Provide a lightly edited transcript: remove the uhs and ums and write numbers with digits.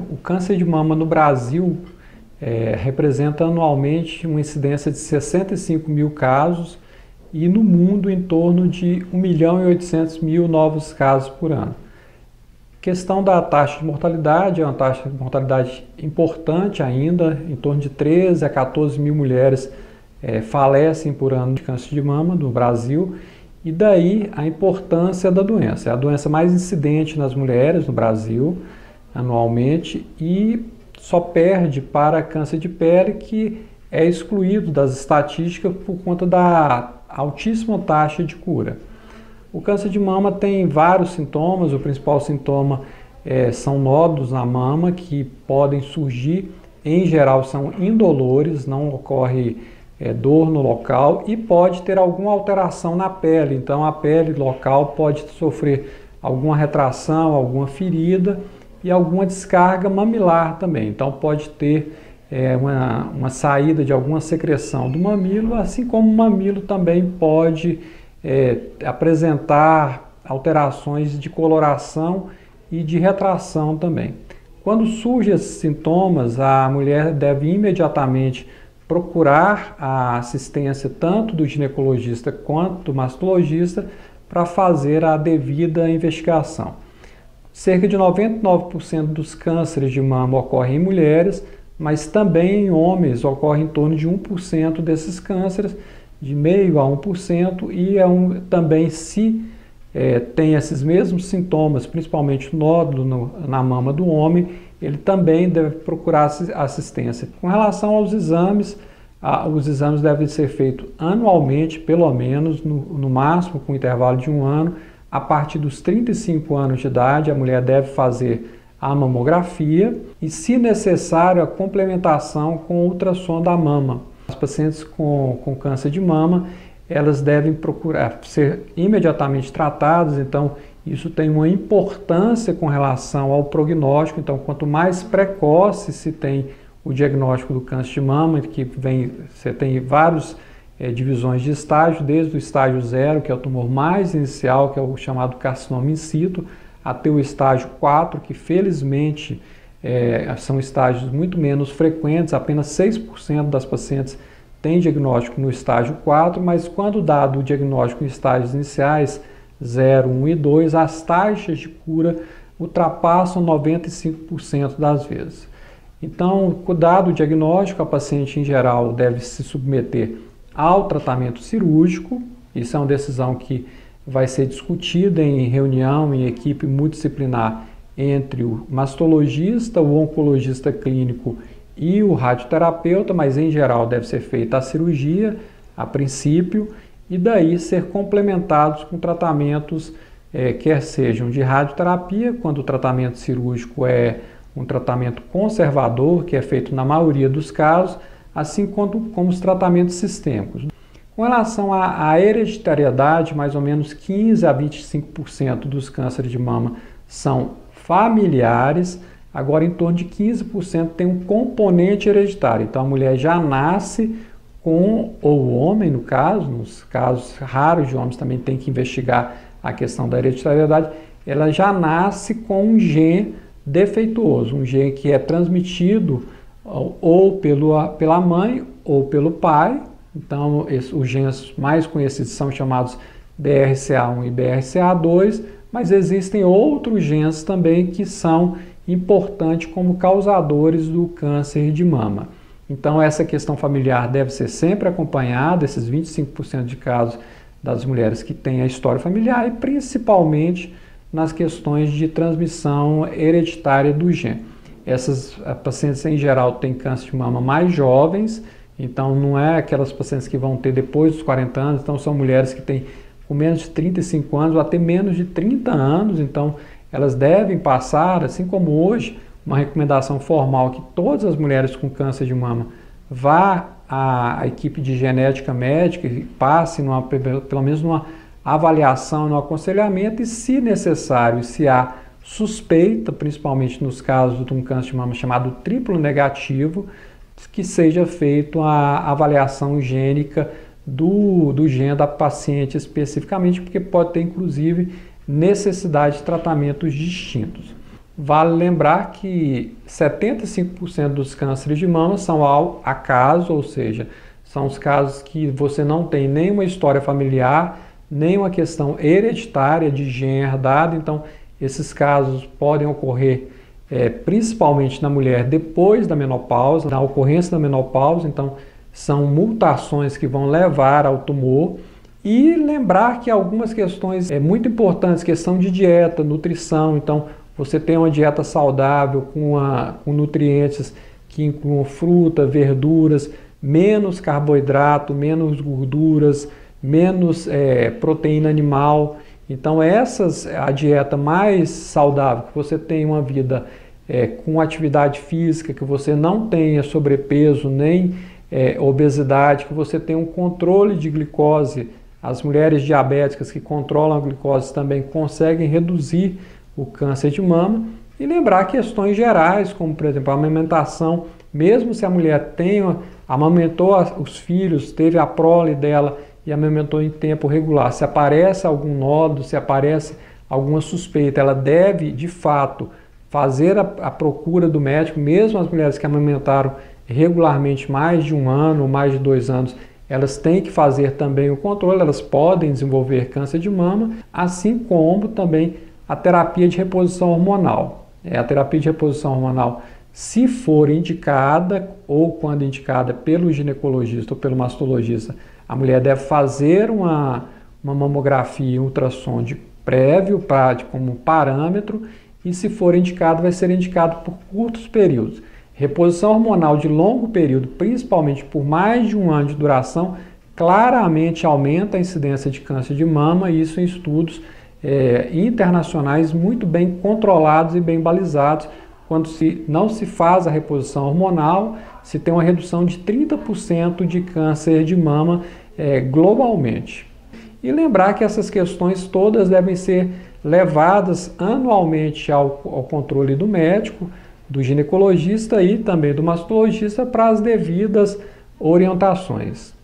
O câncer de mama no Brasil representa anualmente uma incidência de 65 mil casos e no mundo em torno de 1.800.000 novos casos por ano. A questão da taxa de mortalidade é uma taxa de mortalidade importante ainda, em torno de 13 a 14 mil mulheres falecem por ano de câncer de mama no Brasil, e daí a importância da doença. É a doença mais incidente nas mulheres no Brasil anualmente e só perde para câncer de pele, que é excluído das estatísticas por conta da altíssima taxa de cura. O câncer de mama tem vários sintomas. O principal sintoma são nódulos na mama que podem surgir, em geral são indolores, não ocorre dor no local e pode ter alguma alteração na pele. Então a pele local pode sofrer alguma retração, alguma ferida e alguma descarga mamilar também. Então pode ter uma saída de alguma secreção do mamilo, assim como o mamilo também pode apresentar alterações de coloração e de retração também. Quando surgem esses sintomas, a mulher deve imediatamente procurar a assistência tanto do ginecologista quanto do mastologista para fazer a devida investigação. Cerca de 99% dos cânceres de mama ocorrem em mulheres, mas também em homens ocorre em torno de 1% desses cânceres, de 0,5% a 1%, e também se tem esses mesmos sintomas, principalmente o nódulo na mama do homem, ele também deve procurar assistência. Com relação aos exames, os exames devem ser feitos anualmente, pelo menos, no máximo com intervalo de 1 ano. A partir dos 35 anos de idade, a mulher deve fazer a mamografia e, se necessário, a complementação com ultrassom da mama. As pacientes com câncer de mama, elas devem procurar ser imediatamente tratadas, então isso tem uma importância com relação ao prognóstico. Então, quanto mais precoce se tem o diagnóstico do câncer de mama, você tem várias divisões de estágio, desde o estágio 0, que é o tumor mais inicial, que é o chamado carcinoma in situ, até o estágio 4, que felizmente são estágios muito menos frequentes, apenas 6% das pacientes têm diagnóstico no estágio 4, mas quando dado o diagnóstico em estágios iniciais 0, 1 e 2, as taxas de cura ultrapassam 95% das vezes. Então, dado o diagnóstico, a paciente em geral deve se submeter ao tratamento cirúrgico. Isso é uma decisão que vai ser discutida em reunião, em equipe multidisciplinar entre o mastologista, o oncologista clínico e o radioterapeuta, mas em geral deve ser feita a cirurgia a princípio e daí ser complementados com tratamentos quer sejam de radioterapia, quando o tratamento cirúrgico é um tratamento conservador, que é feito na maioria dos casos, assim como os tratamentos sistêmicos. Com relação à hereditariedade, mais ou menos 15 a 25% dos cânceres de mama são familiares. Agora, em torno de 15% tem um componente hereditário. Então, a mulher já nasce com, ou o homem, no caso, nos casos raros de homens também tem que investigar a questão da hereditariedade, ela já nasce com um gene defeituoso, um gene que é transmitido ou pela mãe ou pelo pai. Então, os genes mais conhecidos são chamados BRCA1 e BRCA2, mas existem outros genes também que são importantes como causadores do câncer de mama. Então, essa questão familiar deve ser sempre acompanhada, esses 25% de casos das mulheres que têm a história familiar, e principalmente nas questões de transmissão hereditária do gene. Essas pacientes, em geral, têm câncer de mama mais jovens, então não é aquelas pacientes que vão ter depois dos 40 anos, então são mulheres que têm com menos de 35 anos ou até menos de 30 anos, então elas devem passar, assim como hoje, uma recomendação formal que todas as mulheres com câncer de mama vá à equipe de genética médica e passe pelo menos numa avaliação, no aconselhamento, e se necessário, se há suspeita, principalmente nos casos de um câncer de mama chamado triplo negativo, que seja feita a avaliação gênica do gene da paciente especificamente, porque pode ter inclusive necessidade de tratamentos distintos. vale lembrar que 75% dos cânceres de mama são ao acaso, ou seja, são os casos que você não tem nenhuma história familiar, nenhuma questão hereditária de gene herdado. Então, esses casos podem ocorrer principalmente na mulher depois da menopausa, na ocorrência da menopausa. Então, são mutações que vão levar ao tumor. E lembrar que algumas questões muito importantes, questão de dieta, nutrição. Então, você tem uma dieta saudável com nutrientes que incluam fruta, verduras, menos carboidrato, menos gorduras, menos proteína animal. Então, a dieta mais saudável, que você tenha uma vida com atividade física, que você não tenha sobrepeso nem obesidade, que você tenha um controle de glicose. As mulheres diabéticas que controlam a glicose também conseguem reduzir o câncer de mama. E lembrar questões gerais, como por exemplo a amamentação. Mesmo se a mulher amamentou os filhos, teve a prole dela e amamentou em tempo regular, se aparece algum nódulo, se aparece alguma suspeita, ela deve de fato fazer a procura do médico. Mesmo as mulheres que amamentaram regularmente mais de 1 ano ou mais de 2 anos, elas têm que fazer também o controle, elas podem desenvolver câncer de mama, assim como também a terapia de reposição hormonal. A terapia de reposição hormonal, se for indicada ou quando indicada pelo ginecologista ou pelo mastologista, a mulher deve fazer uma mamografia e ultrassom prévio como parâmetro, e se for indicado, vai ser indicado por curtos períodos. Reposição hormonal de longo período, principalmente por mais de 1 ano de duração, claramente aumenta a incidência de câncer de mama, e isso em estudos internacionais muito bem controlados e bem balizados. Quando não se faz a reposição hormonal, se tem uma redução de 30% de câncer de mama globalmente. E lembrar que essas questões todas devem ser levadas anualmente ao controle do médico, do ginecologista e também do mastologista para as devidas orientações.